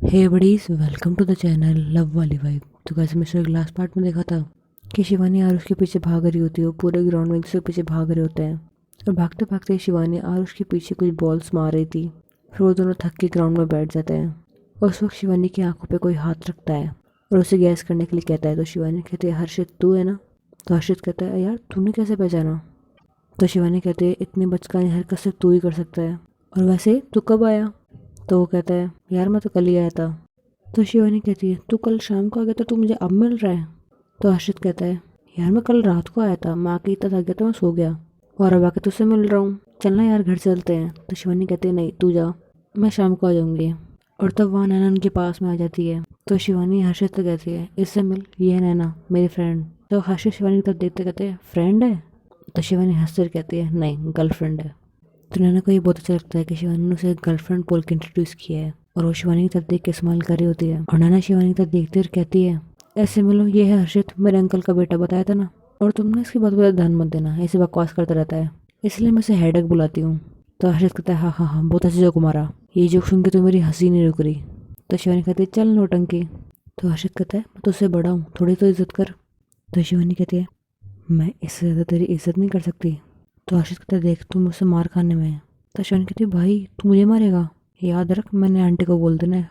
Hey buddies, welcome to the channel love वाली vibe. तो कैसे मिस्टर लास्ट पार्ट में देखा था कि शिवानी आरुष के पीछे भाग रही होती है। वो पूरे ग्राउंड में उसके पीछे भाग रहे होते हैं और भागते भागते शिवानी आरुष के पीछे कुछ बॉल्स मार रही थी। फिर वो दोनों थक के ग्राउंड में बैठ जाते हैं और उस वक्त शिवानी की आंखों पे कोई हाथ रखता है और उसे गैस करने के लिए कहता है। तो शिवानी कहती है, हर्षित तू है ना? तो हर्षित कहता है, यार तूने कैसे पहचाना? तो शिवानी कहती है, इतनी बचकानी हरकत सिर्फ तू ही कर सकता है, और वैसे तू कब आया? तो वो कहता है, यार मैं तो कल ही आया था। तो शिवानी कहती है, तू कल शाम को आ गया तो तू मुझे अब मिल रहा है? तो हर्षित कहता है, यार मैं कल रात को आया था, मैं आके इतना थक गया था मैं सो गया, और अब आके तुझसे मिल रहा हूँ, चलना यार घर चलते हैं। तो शिवानी कहती है, नहीं तू जा, मैं शाम को आ जाऊंगी। और तब वहाँ नैना उनके पास में आ जाती है। तो शिवानी हर्षित से कहती है, इससे मिल, ये है नैना मेरी फ्रेंड। तो हर्षित शिवानी की तरफ देखते कहते हैं, फ्रेंड है? तो शिवानी हंसकर कहती है, नहीं गर्लफ्रेंड है। तो नैना को ये बहुत अच्छा लगता है कि शिवानी ने उसे गर्लफ्रेंड बोल के इंट्रोड्यूस किया है, और वो शिवानी की तरफ देख के स्माइल कर रही होती है। और नैना शिवानी की तरफ देखती है और कहती है, ऐसे मिलो, ये है हर्षित, मेरे अंकल का बेटा, बताया था ना। और तुमने इसकी बात पर ध्यान मत देना, ऐसे बकवास करता रहता है, इसलिए मैं इसे हेडक बुलाती हूँ। तो हर्षित कहता है, हाँ हाँ हाँ, बहुत अच्छी जोक मारा, ये जोक सुन के तो मेरी हंसी नहीं रुक रही। तो शिवानी कहती है, चल नौटंकी। तो हर्षित कहता है, मैं तुझसे बड़ा हूँ, थोड़ी तो इज्जत कर। तो शिवानी कहती है, मैं इससे ज़्यादा तेरी इज्जत नहीं कर सकती। तो हर्षित कहता है, देख तू मुझसे मार खाने में है। तो शिवानी कहती है, भाई तू मुझे मारेगा? याद रख, मैंने आंटी को बोल देना है,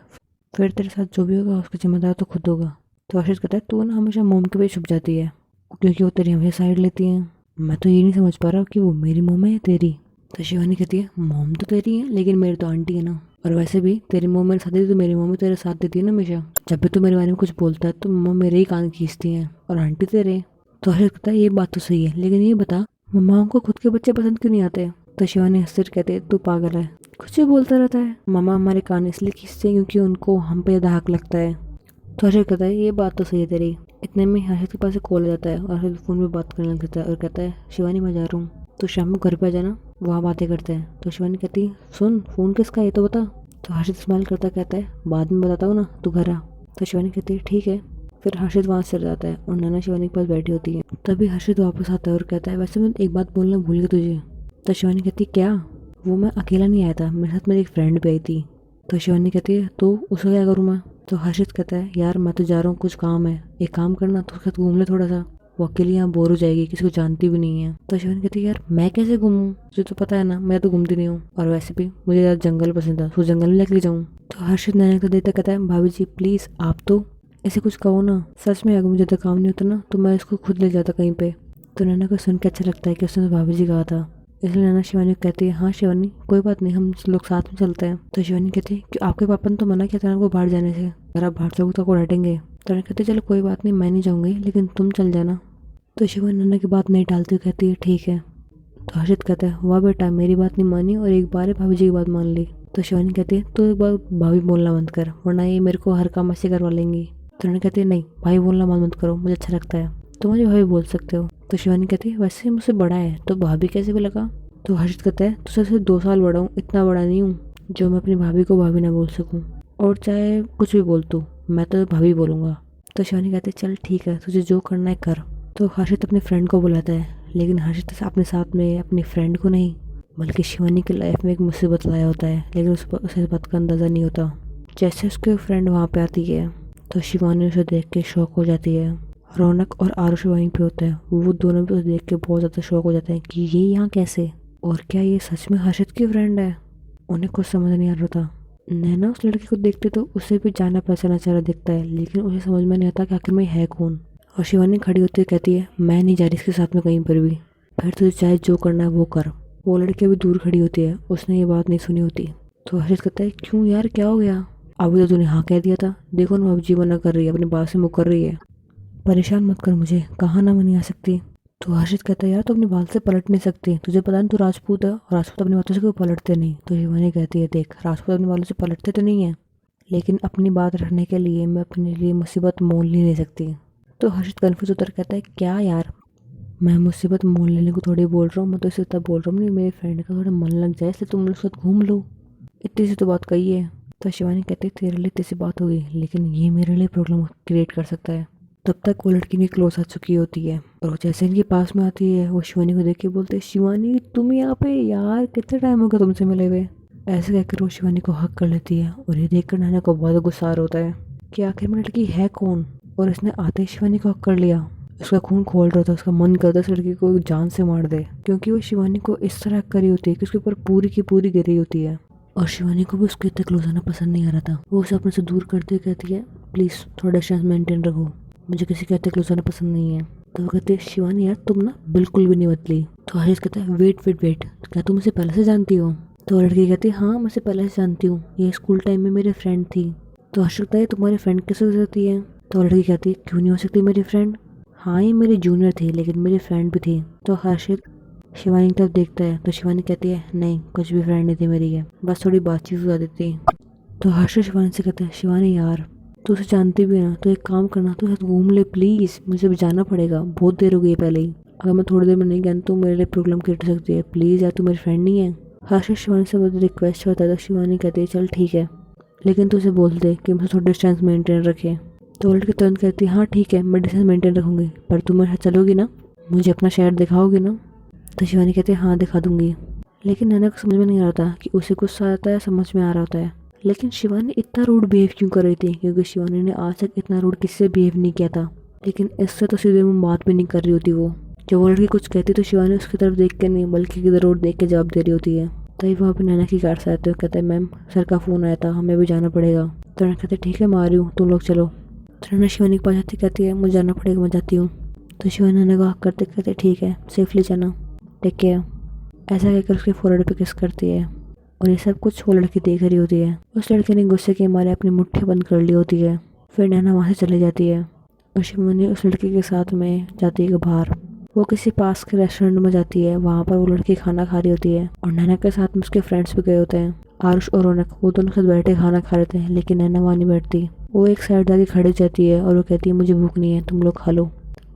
फिर तेरे साथ जो भी होगा उसका जिम्मेदार तो खुद होगा। तो हर्षित कहता है, तू ना हमेशा मोम के पीछे छुप जाती है, क्योंकि वो तेरी हमेशा साइड लेती हैं। मैं तो ये नहीं समझ पा रहा कि वो मेरी मोम है या तेरी। तो शिवानी कहती है, मोम तो तेरी है लेकिन मेरी तो आंटी है ना, और वैसे भी तेरी मोम मेरे साथ देती तो मेरी मोम भी तेरे साथ देती है ना हमेशा। जब भी तू मेरे बारे में कुछ बोलता है तो मम्मा मेरे ही कान खींचती हैं और आंटी तेरे। तो हर्षित कहता है, ये बात तो सही है, लेकिन ये बता मम्माओं को खुद के बच्चे पसंद क्यों नहीं आते? तो शिवानी हंसकर कहते हैं, तू पागल है, कुछ भी बोलता रहता है। मामा हमारे कान इसलिए खींचते हैं क्योंकि उनको हम पे ज़्यादा हक लगता है। तो हर्षित कहता है, ये बात तो सही है तेरी। इतने में हर्षित के पास एक कॉल आ जाता है और हर्षित फ़ोन पे बात करने लग जाता है और कहता है, शिवानी मैं जा रहा हूँ, तो शाम को घर पे आ जाना, वहाँ बातें करते हैं। तो शिवानी कहती है, सुन फ़ोन किसका है ये तो बता। तो हर्षित स्माइल करता कहता है, बाद में बताता हूँ ना, तू घर आ। तो शिवानी कहती है, ठीक है। फिर हर्षित वहाँ से चल जाता है और नैना शिवानी के पास बैठी होती है। तभी हर्षित वापस आता है और कहता है, वैसे मैं एक बात बोलना भूल गया तुझे। तो शिवानी कहती है, क्या? वो मैं अकेला नहीं आया था, मेरे साथ मेरी एक फ्रेंड भी आई थी। तो शिवानी कहती है, तो उसका क्या करूँ मैं? तो हर्षित कहता है, यार मैं तो जा रहा हूँ, कुछ काम है, एक काम करना, तो उसके साथ घूम ले थोड़ा सा, वो अकेली यहाँ बोर हो जाएगी, किसी को जानती भी नहीं है। तो शिवानी कहती है, यार मैं कैसे घूमूं, तुझे तो पता है ना मैं तो घूमती नहीं हूँ, और वैसे भी मुझे ज़्यादा जंगल पसंद है, तो जंगल में लेके जाऊँ। तो हर्षित नैना को देता कहता है, भाभी जी प्लीज़ आप तो ऐसे कुछ कहो ना, सच में अगर मुझे तो काम नहीं होता ना तो मैं इसको खुद ले जाता कहीं पे। तो नैना को सुन के अच्छा लगता है कि उसने तो भाभी जी कहा था, इसलिए नैना शिवानी को कहती है, हाँ शिवानी कोई बात नहीं, हम लोग साथ में चलते हैं। तो शिवानी कहती है कि आपके पापा ने तो मना किया था ना आपको बाहर जाने से, अगर आप बाहर जाओगे तो आपको डांटेंगे। तो नैना कहती है, चलो कोई बात नहीं, मैं नहीं जाऊँगी लेकिन तुम चल जाना। तो शिवानी नैना की बात नहीं टालती हुई कहती है, ठीक है। तो हर्षित कहता है, वाह बेटा मेरी बात नहीं मानी और एक बार भाभी जी की बात मान ली। तो शिवानी कहती है, तो एक बार भाभी बोलना बंद कर, वरना ये मेरे को हर काम ऐसे करवा लेंगी। तो उन्होंने कहती है, नहीं भाई बोलना मत करो, मुझे अच्छा लगता है, तुम मुझे भाभी बोल सकते हो। तो शिवानी कहती है, वैसे मुझसे बड़ा है तो भाभी कैसे भी लगा। तो हर्षित कहता है, तो सबसे 2 साल बड़ा हूँ, इतना बड़ा नहीं हूँ जो मैं अपनी भाभी को भाभी ना बोल सकूँ, और चाहे कुछ भी बोल तू, मैं तो भाभी बोलूँगा। तो शिवानी कहती है, चल ठीक है, तुझे जो करना है कर। तो हर्षित अपने फ्रेंड को बुलाता है, लेकिन हर्षित अपने साथ में अपनी फ्रेंड को नहीं, बल्कि शिवानी की लाइफ में एक मुसीबत लाया होता है, लेकिन उसे इस बात का अंदाज़ा नहीं होता। जैसे उसके फ्रेंड वहाँ पे आती है तो शिवानी उसे देख के शॉक हो जाती है। रौनक और आरुष वहीं पे होते हैं, वो दोनों भी उसे देख के बहुत ज़्यादा शॉक हो जाते हैं कि ये यहाँ कैसे, और क्या ये सच में हर्षित की फ्रेंड है। उन्हें कुछ समझ नहीं आ रहा था। नैना उस लड़के को देखते तो उसे भी जाना पहचाना चेहरा दिखता है, लेकिन उसे समझ में नहीं आता कि आखिर में है कौन। और शिवानी खड़ी होती है कहती है, मैं नहीं जा रही इसके साथ में कहीं पर भी, फिर तुझे चाहे जो करना है वो कर। वो लड़की भी दूर खड़ी होती है, उसने ये बात नहीं सुनी होती। तो हर्षित कहता है, क्यों यार क्या हो गया? अभी तो तूने हाँ कह दिया था, देखो ना अब जी मना कर रही है, अपनी बात से मुकर रही है। परेशान मत कर मुझे, कहाँ ना मनी आ सकती। तो हर्षित कहता है, यार तू अपनी बात से पलट नहीं सकती, तुझे पता नहीं तू राजपूत है, और राजपूत अपनी बातों से कोई पलटते नहीं। तो शिवानी कहती है, देख राजपूत अपनी बातों से पलटते तो नहीं है, लेकिन अपनी बात रखने के लिए मैं अपने लिए मुसीबत मोल ही नहीं सकती। तो हर्षित कन्फ्यूज होकर कहता है, क्या यार, मैं मुसीबत मोल लेने को थोड़ी बोल रहा हूँ, मैं तो इसे तब बोल रहा हूँ नहीं मेरे फ्रेंड का थोड़ा मन लग जाए, इसलिए तुम लोग साथ घूम लो, इतनी सी तो बात कही है। तो शिवानी कहती है, तेरे लिए इतनी सी बात होगी, लेकिन ये मेरे लिए प्रॉब्लम क्रिएट कर सकता है। तब तक वो लड़की भी क्लोज आ चुकी होती है, और वो जैसे इनके पास में आती है वो शिवानी को देख के बोलते हैं, शिवानी तुम यहाँ पे, यार कितने टाइम हो गया तुमसे मिले हुए। ऐसे कहकर वो शिवानी को हक कर लेती है और ये देखकर नैना को बहुत गुस्सा आ रहा होता है कि आखिर में लड़की है कौन, और इसने आते ही शिवानी को हक कर लिया। उसका खून खोल रहा था, उसका मन करता है उस लड़की को जान से मार दे, क्योंकि वो शिवानी को इस तरह करी होती है कि उसके ऊपर पूरी की पूरी गिरी होती है। और शिवानी को भी उसके इतना क्लोज आना पसंद नहीं आ रहा था। वो उसे अपने से दूर करते हुए कहती है प्लीज़ थोड़ा डिस्टेंस मेंटेन रखो, मुझे किसी के इतना क्लोज आना पसंद नहीं है। तो वो कहती है शिवानी यार तुम ना बिल्कुल भी नहीं बदली। तो आशीष कहता है वेट वेट वेट, क्या तुम उसे पहले से जानती हो? तो लड़की कहती है हाँ मैं उसे पहले से जानती हूँ, ये स्कूल टाइम में मेरी फ्रेंड थी। तो हर्ष कहता है तुम्हारी फ्रेंड कैसे हो सकती है? तो लड़की कहती है क्यों नहीं हो सकती मेरी फ्रेंड, हाँ ये मेरी जूनियर थी लेकिन मेरी फ्रेंड भी थी। तो हर्षित शिवानी की तरफ देखता है तो शिवानी कहती है नहीं कुछ भी फ्रेंड नहीं थी मेरी, है बस थोड़ी बातचीत हो जाती थी। तो हर्ष शिवानी से कहता है शिवानी यार तू उसे जानती भी है ना, तो एक काम करना तू साथ घूम ले प्लीज़, मुझे भी जाना पड़ेगा, बहुत देर हो गई है पहले ही, अगर मैं थोड़ी देर में नहीं गया तो मेरे लिए प्रॉब्लम क्रिएट हो सकती है, प्लीज़ यार तू मेरी फ्रेंड नहीं है। हर्ष शिवानी से बहुत रिक्वेस्ट करता है तो शिवानी कहती है चल ठीक है लेकिन तू उसे बोल दे कि मुझे थोड़ा डिस्टेंस मेंटेन रखे। तो वो लड़की तुरंत कहती है हाँ ठीक है मैं डिस्टेंस मेंटेन रखूँगी, पर तुम मेरे साथ चलोगी ना, मुझे अपना शहर दिखाओगी ना? तो शिवानी कहती है हाँ दिखा दूंगी। लेकिन नैना को समझ में नहीं आ रहा था कि उसे गुस्सा आता है, समझ में आ रहा होता है। लेकिन शिवानी इतना रूड बिहेव क्यों कर रही थी, क्योंकि शिवानी ने आज तक इतना रूड किससे बिहेव नहीं किया था। लेकिन इससे तो सीधे मुँह बात भी नहीं कर रही होती वो। जब वो लड़की कुछ कहती तो शिवानी उसकी तरफ देख के नहीं बल्कि किधर और देख के जवाब दे रही होती है। तभी वहाँ पर नैना की कार से आते हुए कहते हैं मैम सर का फ़ोन आया था, हमें भी जाना पड़ेगा। तो नैना कहते ठीक है मैं आ रही हूँ तुम लोग चलो। तो नैना शिवानी के पास आती कहती है मुझे जाना पड़ेगा मैं जाती हूँ। तो शिवानी नैना को हक करते कहते ठीक है सेफली जाना, टेक केयर। ऐसा कहकर उसके फोrehead पे किस करती है और ये सब कुछ वो लड़की देख रही होती है। उस लड़के ने गुस्से के मारे अपनी मुट्ठी बंद कर ली होती है। फिर नैना वहाँ से चली जाती है और शिवानी उस लड़के के साथ में जाती है बाहर। वो किसी पास के रेस्टोरेंट में जाती है, वहाँ पर वो लड़की खाना खा रही होती है और नैना के साथ में उसके फ्रेंड्स भी गए होते हैं, आरुष और रौनक। वो दोनों साथ बैठे खाना खा रहे थे लेकिन नैना वहाँ नहीं बैठती। वो एक साइड जाके खड़ी जाती है और वो कहती है मुझे भूख नहीं है तुम लोग खा लो।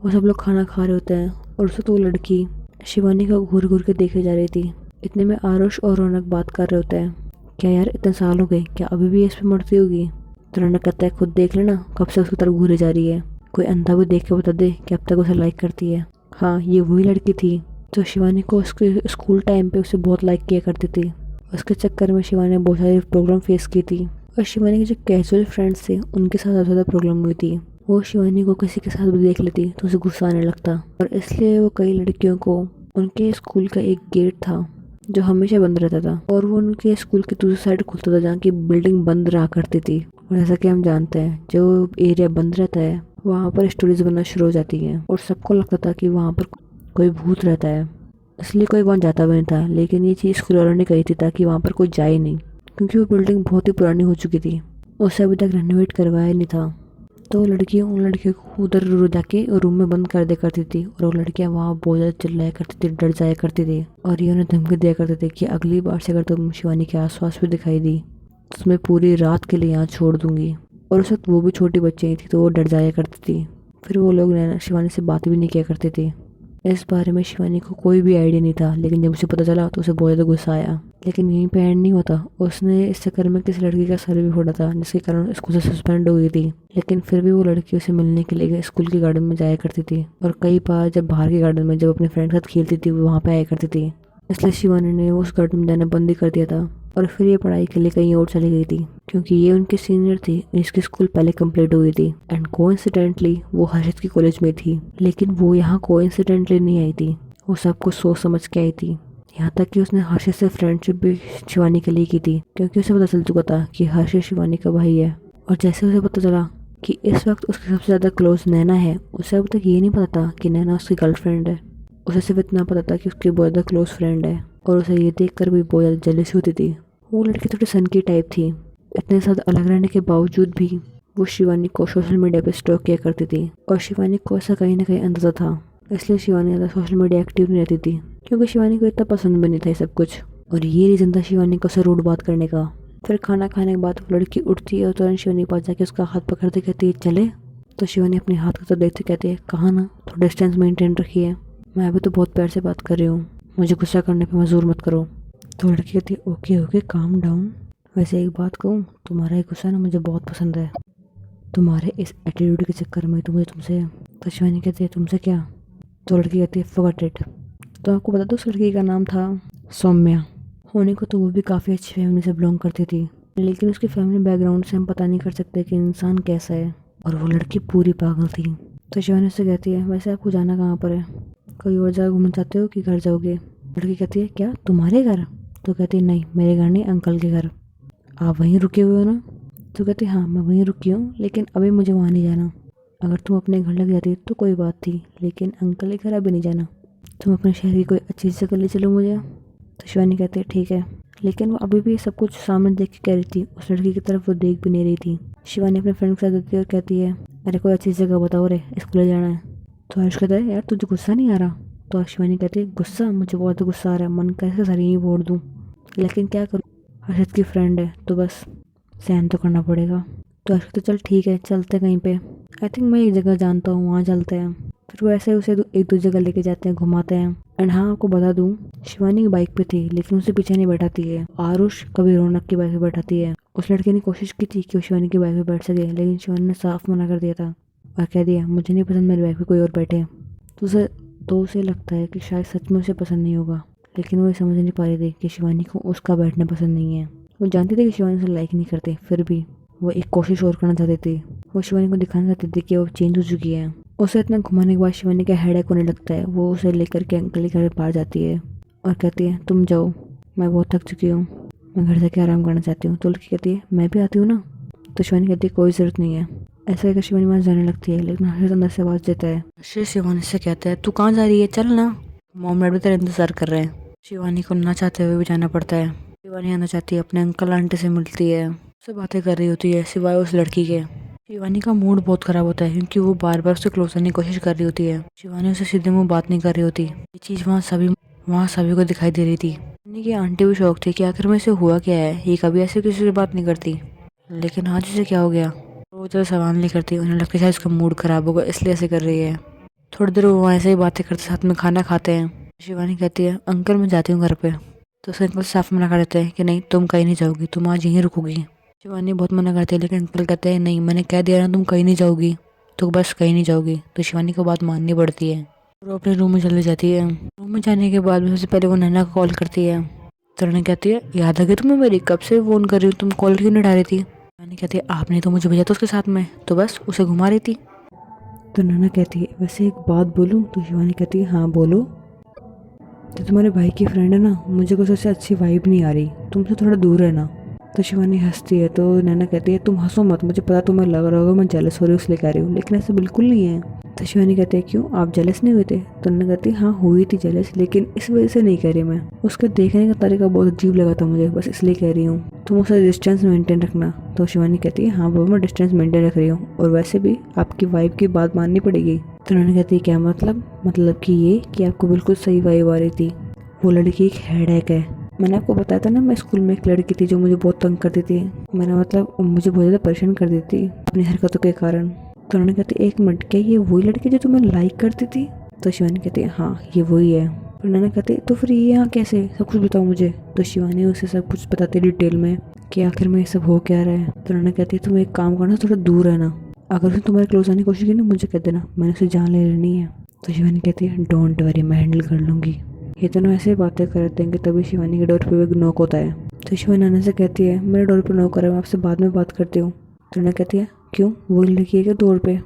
वो सब लोग खाना खा रहे होते हैं और उससे तो वो लड़की शिवानी को घूर घूर के देखे जा रही थी। इतने में आरुष और रौनक बात कर रहे होते हैं क्या यार इतने साल हो गए क्या अभी भी इस पे मरती होगी? तो रौनक कहता है खुद देख लेना कब से उसकी तरफ घूरे जा रही है, कोई अंधा भी देख के बता दे कि अब तक उसे लाइक करती है। हाँ ये वही लड़की थी जो शिवानी को उसके स्कूल टाइम पे उसे बहुत लाइक किया करती थी। उसके चक्कर में शिवानी ने बहुत सारी प्रॉब्लम फेस की थी और शिवानी के जो कैजुअल फ्रेंड्स थे उनके साथ ज़्यादा प्रॉब्लम हुई थी। वो शिवानी को किसी के साथ भी देख लेती तो उसे गुस्सा आने लगता और इसलिए वो कई लड़कियों को उनके स्कूल का एक गेट था जो हमेशा बंद रहता था और वो उनके स्कूल की दूसरी साइड खुलता था जहाँ की बिल्डिंग बंद रहा करती थी। और जैसा कि हम जानते हैं जो एरिया बंद रहता है वहाँ पर स्टोरीज बनना शुरू हो जाती हैं और सबको लगता था कि वहाँ पर कोई भूत रहता है, इसलिए कोई वहाँ जाता भी नहीं था। लेकिन ये चीज़ स्कूल वालों ने कही थी ताकि वहाँ पर कोई जाए नहीं, क्योंकि वो बिल्डिंग बहुत ही पुरानी हो चुकी थी, उसे अभी तक रेनोवेट करवाया नहीं था। तो वो लड़कियाँ उन लड़कियों को उधर जाके रूम में बंद कर दिया करती थी और वो लड़कियाँ वहाँ बहुत ज़्यादा चिल्लाया करती थी, डर जाया करती थी और ये उन्हें धमकी दिया करते थे कि अगली बार से अगर तुम शिवानी के आसपास भी दिखाई दी तो तुम्हें पूरी रात के लिए यहाँ छोड़ दूंगी। और उस वक्त वो भी छोटी बच्ची ही थी तो वो डर जाया करती थी। फिर वो लोग शिवानी से बात भी नहीं किया करते थे। इस बारे में शिवानी को कोई भी आइडिया नहीं था, लेकिन जब उसे पता चला तो उसे बहुत ज़्यादा गुस्सा आया। लेकिन यहीं पे एंड नहीं होता, उसने इस चक्कर में किसी लड़की का सर भी फोड़ा था जिसके कारण स्कूल से सस्पेंड हो गई थी। लेकिन फिर भी वो लड़की उसे मिलने के लिए स्कूल के गार्डन में जाया करती थी और कई बार जब बाहर के गार्डन में जब अपने फ्रेंड के साथ खेलती थी वो वहाँ पे आया करती थी। इसलिए शिवानी ने उस गार्डन में जाना बंद ही कर दिया था और फिर ये पढ़ाई के लिए कहीं और चली गई थी, क्योंकि ये उनकी सीनियर थी, इसकी स्कूल पहले कंप्लीट हो गई थी एंड कोइंसिडेंटली वो हर्षित की कॉलेज में थी। लेकिन वो यहाँ कोइंसिडेंटली नहीं आई थी, वो सब कुछ सोच समझ के आई थी। यहाँ तक कि उसने हर्षित से फ्रेंडशिप भी शिवानी के लिए की थी, क्योंकि उसे पता चल चुका था कि हर्षित शिवानी का भाई है। और जैसे उसे पता चला कि इस वक्त उसके सबसे ज़्यादा क्लोज नैना है, उसे अब तक ये नहीं पता था कि नैना उसकी गर्लफ्रेंड है। उसे सिर्फ इतना पता था कि उसकी बहुत ज़्यादा क्लोज फ्रेंड है और उसे ये देख कर भी बहुत ज़्यादा जेलसी होती थी। वो लड़की थोड़ी सन की टाइप थी, इतने साथ अलग रहने के बावजूद भी वो शिवानी को सोशल मीडिया पे स्टॉक किया करती थी और शिवानी को ऐसा कहीं ना कहीं अंदाजा था। इसलिए शिवानी ज़्यादा सोशल मीडिया एक्टिव नहीं रहती थी, क्योंकि शिवानी को इतना पसंद भी नहीं था ये सब कुछ। और ये रीज़न था शिवानी को उससे रूड बात करने का। फिर खाना खाने के बाद वो लड़की उठती है और तुरंत शिवानी के पास जाके उसका हाथ पकड़ते कहती है चले। तो शिवानी अपने हाथ को तो देखते कहती है कहाँ ना, थोड़ा डिस्टेंस मेंटेन रखिए, मैं अभी तो बहुत प्यार से बात कर रही हूँ, मुझे गुस्सा करने पर मजबूर मत करो। तो लड़की कहती है ओके ओके काम डाउन। वैसे एक बात कहूँ, तुम्हारा ये गुस्सा ना मुझे बहुत पसंद है, तुम्हारे इस एटीट्यूड के चक्कर में तो मुझे तुमसे। तो शिवानी कहती है तुमसे क्या? तो लड़की कहती है फॉरगेट इट। तो आपको बता दो उस लड़की का नाम था सौम्या। होने को तो वो भी काफ़ी अच्छी फैमिली से बिलोंग करती थी, लेकिन उसकी फैमिली बैकग्राउंड से हम पता नहीं कर सकते कि इंसान कैसा है। और वो लड़की पूरी पागल थी। तो शिवानी उससे कहती है, वैसे आपको जाना कहाँ पर है? कोई और जगह घूमना चाहते हो कि घर जाओगे? लड़की कहती है, क्या तुम्हारे घर? तो कहती है, नहीं मेरे घर नहीं, अंकल के घर। आप वहीं रुके हुए हो ना? तो कहती है, हाँ मैं वहीं रुकी हूँ, लेकिन अभी मुझे वहाँ नहीं जाना। अगर तुम अपने घर लग जाती तो कोई बात थी, लेकिन अंकल के घर अभी नहीं जाना। तुम अपने शहर की कोई अच्छी जगह ले चलो मुझे। तो शिवानी कहती है, ठीक है। लेकिन वो अभी भी सब कुछ सामने देख के कह रही थी, उस लड़की की तरफ वो देख भी नहीं रही थी। शिवानी अपने फ्रेंड के साथ देती है और कहती है, अरे कोई अच्छी जगह बताओ रे, स्कूल जाना है। तो आयुष कहता है, यार तुझे गुस्सा नहीं आ रहा? तो शिवानी कहती है, गुस्सा? मुझे बहुत गुस्सा आ रहा है, मन कैसे सर ही फोड़ दूँ, लेकिन क्या करूँ, हर्षद की फ्रेंड है तो बस सहन तो करना पड़ेगा। तो आयुष कहता, चल ठीक है चलते कहीं पे, आई थिंक मैं एक जगह जानता हूँ, वहाँ चलते हैं। फिर वो ऐसे उसे एक दो जगह लेके जाते हैं, घुमाते हैं। एंड हाँ आपको बता दूँ, शिवानी की बाइक पे थी, लेकिन उसे पीछे नहीं बैठाती है आरुष, कभी रौनक की बाइक पे बैठाती है। उस लड़के ने कोशिश की थी कि वो शिवानी की बाइक पे बैठ सके, लेकिन शिवानी ने साफ मना कर दिया था और कह दिया, मुझे नहीं पसंद मेरी बाइक पे कोई और बैठे। तो उसे लगता है कि शायद सच में उसे पसंद नहीं होगा, लेकिन वो ये समझ नहीं पा रही थी कि शिवानी को उसका बैठना पसंद नहीं है। वो जानती थी कि शिवानी उसे लाइक नहीं करती, फिर भी वो एक कोशिश और करना चाहती थी। वो शिवानी को दिखाना चाहती थी कि वो चेंज हो चुकी है। उसे इतना घुमाने के बाद शिवानी का हेडेक होने लगता है। वो उसे लेकर के अंकल के घर बाहर जाती है और कहती है, तुम जाओ, मैं बहुत थक चुकी हूँ, मैं घर जाके आराम करना चाहती हूँ। तो लड़की कहती है, मैं भी आती हूँ ना। तो शिवानी कहती है, कोई ज़रूरत नहीं है। ऐसा कहकर शिवानी वहाँ जाने लगती है, लेकिन हर्षद अंदर से आवाज़ देता है। हर्षद शिवानी से कहता है, तू कहाँ जा रही है, चल ना, मॉम डैड भी तेरा इंतजार कर रहे हैं। शिवानी को ना चाहते हुए भी जाना पड़ता है। शिवानी आना चाहती है, अपने अंकल आंटी से मिलती है, उससे बातें कर रही होती है सिवाय उस लड़की के। शिवानी का मूड बहुत ख़राब होता है क्योंकि वो बार बार उससे क्लोज करने की कोशिश कर रही होती है। शिवानी उसे सीधे मुंह बात नहीं कर रही होती। ये चीज़ वहाँ सभी को दिखाई दे रही थी। शिवानी की आंटी भी शौक थी कि आखिर में इसे हुआ क्या है, ये कभी ऐसे किसी से बात नहीं करती, लेकिन आज इसे क्या हो गया? वो ज़्यादा सवाल नहीं करती, उन्हें लगता है शायद इसका मूड ख़राब होगा इसलिए ऐसे कर रही है। थोड़ी देर वो वहाँ ऐसे ही बातें करते साथ में खाना खाते हैं। शिवानी कहती है, अंकल मैं जाती हूँ घर पे। तो उसके अंकल साफ मना कर देते हैं कि नहीं तुम कहीं नहीं जाओगी, तुम आज यहीं रुकोगी। शिवानी बहुत मना करती है, लेकिन अंकल कहते हैं, नहीं मैंने कह दिया ना तुम कहीं नहीं जाओगी, तो बस कहीं नहीं जाओगी। तो शिवानी को बात माननी पड़ती है। वो अपने रूम में चली जाती है। रूम में जाने के बाद सबसे पहले वो नैना को कॉल करती है। तो नैना कहती है, याद आ गई तुम्हें मेरी, कब से फ़ोन कर रही हूँ, तुम कॉल क्यों नहीं उठा रही थी? शिवानी कहती है, आपने तो मुझे भेजा था उसके साथ में, तो बस उसे घुमा रही थी। तो नैना कहती है, वैसे एक बात बोलूँ? तो शिवानी कहती है, हाँ बोलो। तो तुम्हारे भाई की फ्रेंड है ना, मुझे कुछ ऐसे अच्छी वाइब नहीं आ रही, तुमसे थोड़ा दूर रहना। तो शिवानी हंसती है। तो नैना कहती है, तुम हंसो मत, मुझे पता तुम्हें लग रहा होगा मैं जेलस हो रही हूँ इसलिए कह रही हूँ, लेकिन ऐसा बिल्कुल नहीं है। तो शिवानी कहती है, क्यों आप जेलस नहीं हुए थे? तो नैना कहती है, हाँ हुई थी जेलस, लेकिन इस वजह से नहीं कह रही मैं, उसके देखने का तरीका बहुत अजीब लगा था मुझे, बस इसलिए कह रही हूँ, तुम उससे डिस्टेंस मेंटेन रखना। तो शिवानी कहती है, हाँ बाबा मैं डिस्टेंस मेंटेन रख रही हूँ, और वैसे भी आपकी वाइफ की बात माननी पड़ेगी। तो उन्होंने कहती है, क्या मतलब कि ये कि आपको बिल्कुल सही वाइब आ रही थी, वो लड़की एक हेडेक है। मैंने आपको बताया था ना, मैं स्कूल में एक लड़की थी जो मुझे बहुत तंग करती थी, मुझे बहुत ज़्यादा परेशान कर देती थी अपनी हरकतों के कारण। तो उन्होंने कहती, एक मिनट, क्या ये वही लड़की जो तुम्हें लाइक करती थी? तो शिवानी कहती है, हाँ ये वही है। तो उन्होंने कहती, तो फिर ये यहाँ कैसे, सब कुछ बताओ मुझे। तो शिवानी उसे सब कुछ बताती डिटेल में कि आखिर में ये सब हो क्या रहा है। तो उन्होंने कहती, तुम एक काम करना, थोड़ा दूर रहना, अगर उसने तुम्हारे क्लोज आने की कोशिश की ना मुझे कह देना, मैंने उसे जान ले लेनी है। तो शिवानी कहती है, डोंट वरी मैं हैंडल कर लूँगी। ये दोनों ऐसे ही बातें करते हैं कि तभी शिवानी के डोर पे एक नॉक होता है। तो शिवानी नाना से कहती है, मेरे डोर पे नॉक कर रहा है, मैं आपसे बाद में बात करती हूँ। तो उन्हें कहती है, क्यों, वो लड़की है क्या डोर पे?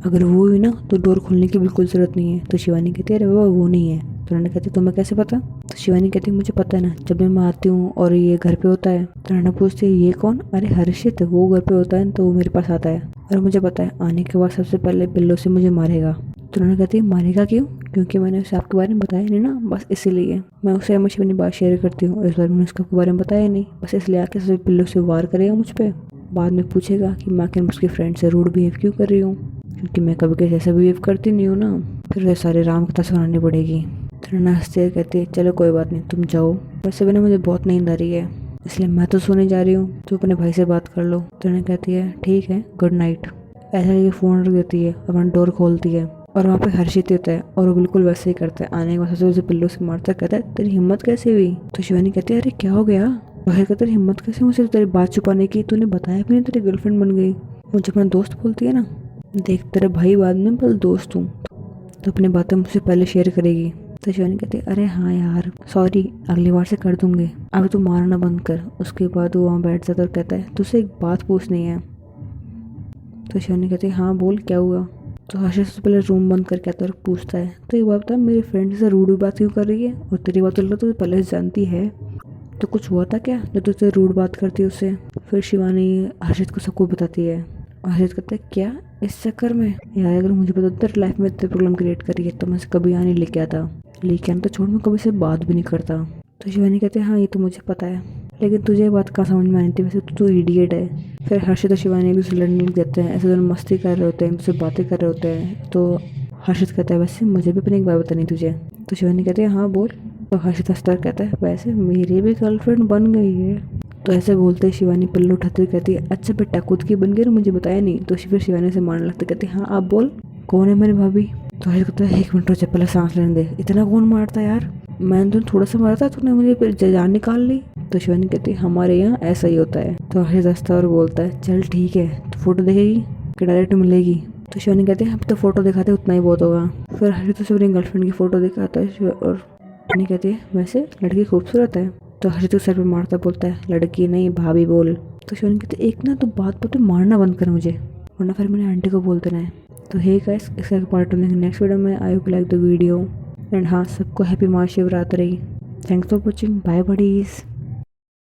अगर वो हुई ना तो डोर खोलने की बिल्कुल ज़रूरत नहीं है। तो शिवानी कहती है, अरे वो नहीं है। तो उन्होंने कहती है, तुम्हें कैसे पता? तो शिवानी कहती है, मुझे पता है ना, जब मैं आती हूँ और ये घर पे होता है। तो उन्होंने पूछती है, ये कौन? अरे हर्षित, वो घर पे होता है तो वो मेरे पास आता है, और मुझे पता है आने के बाद सबसे पहले बिल्लो से मुझे मारेगा। तो उन्होंने कहती है, मारेगा क्यों? क्योंकि मैंने उसे आपके बारे में बताया नहीं ना, बस इसीलिए मैं उसे हमेशा अपनी बात शेयर करती हूँ। इस बार मैंने उसके बारे में बताया नहीं, बस इसलिए आके सबसे बिल्लो से वार करेगा मुझ पर। बाद में पूछेगा कि मैं आखिर उसकी फ्रेंड से रूड बिहेव क्यों कर रही हूँ, क्योंकि मैं कभी किसी ऐसा बिहेव करती नहीं हूँ ना। फिर वे सारे राम कथा सुनानी पड़ेगी। तो नैना हंसते कहती है, चलो कोई बात नहीं, तुम जाओ, वैसे भी ना मुझे बहुत नींद आ रही है, इसलिए मैं तो सोने जा रही हूँ, तो अपने भाई से बात कर लो। तो नैना कहती है, ठीक है, गुड नाइट। ऐसा ये फ़ोन रख देती है, अपना डोर खोलती है, और वहाँ पे हर्षित होता है, और वो बिल्कुल वैसे ही करता है। आने के बाद सबसे उसे पिल्लों से मारता, कहता है, तेरी हिम्मत कैसे हुई? तो शिवानी कहती है, अरे क्या हो गया? बाहर का, तेरी हिम्मत कैसे मुझसे तेरी बात छुपाने की, तूने बताया भी नहीं तेरी गर्लफ्रेंड बन गई। मुझे अपना दोस्त बोलती है ना, देख तेरा भाई बाद में बस दोस्त हूँ, तो अपनी बातें मुझसे पहले शेयर करेगी। तो शिवानी कहती है अरे हाँ यार सॉरी, अगली बार से कर दूंगी, अभी तू मारना बंद कर। उसके बाद वो वहाँ बैठ जाता और कहता है तुझसे एक बात पूछनी है। तो शिवानी कहती है हाँ बोल क्या हुआ। तो हर्षद से पहले रूम बंद करके आता है और पूछता है तो ये बात बता, मेरी फ्रेंड से रूड बात क्यों कर रही है, और तेरी बात तो लगा तुझे पहले से जानती है, तो कुछ हुआ था क्या जो तुझसे रूड बात करती है उससे। फिर शिवानी हर्षद को सबको बताती है और हर्षद कहता है क्या इस चक्कर में, यार अगर मुझे पता तेरे लाइफ में इतने प्रॉब्लम क्रिएट करी है तो मैं कभी यहाँ नहीं लेके आता, लेके आना तो छोड़, मैं कभी से बात भी नहीं करता। तो शिवानी कहते हैं हाँ ये तो मुझे पता है, लेकिन तुझे ये बात कहाँ समझ में आनी थी, वैसे तो तू इडियट है। फिर हर्षद और शिवानी एक दूसरे लड़ने लग जाते हैं, ऐसे दोनों मस्ती कर रहे होते हैं, एक दूसरे बातें कर रहे होते हैं। तो हर्षद कहता है वैसे मुझे भी अपनी एक बात बतानी तुझे। तो शिवानी कहती है हाँ बोल। तो हर्षद हंसता कहता है वैसे मेरी भी गर्लफ्रेंड बन गई है। तो ऐसे बोलते ही शिवानी पल्लू उठाते हुए कहती है अच्छा बेटा खुद की बन गई और मुझे बताया नहीं। तो फिर शिवानी से मारने लगते, कहती है हाँ आप बोल कौन है मेरी भाभी। तो हर्षद कहता है 1 मिनट रुक पहले सांस लेने दे, इतना कौन मारता है यार, मैंने तो थोड़ा सा मारा था, तूने मुझे फिर जान निकाल ली। तो शिवानी कहती है हमारे यहाँ ऐसा ही होता है। तो हर्षद हंसता और बोलता है चल ठीक है, तो फोटो देखेगी कि डायरेक्ट मिलेगी। तो शिवानी कहती है अब तो फोटो दिखाते उतना ही बहुत होगा। फिर हर्षद तो अपनी गर्लफ्रेंड की फोटो दिखाता है और शिवानी कहती है वैसे लड़की खूबसूरत है। तो हर्षद सर पे मारता बोलता है लड़की नहीं भाभी बोल। तो शिवानी कहती है एक ना तो बात पर मारना बंद कर मुझे, वरना फिर मैंने आंटी को बोल देना है। तो हे गाइस इसका पार्ट नेक्स्ट वीडियो में। I hope like the video and हाँ सबको happy Mahashivratri. Thanks for watching, bye buddies.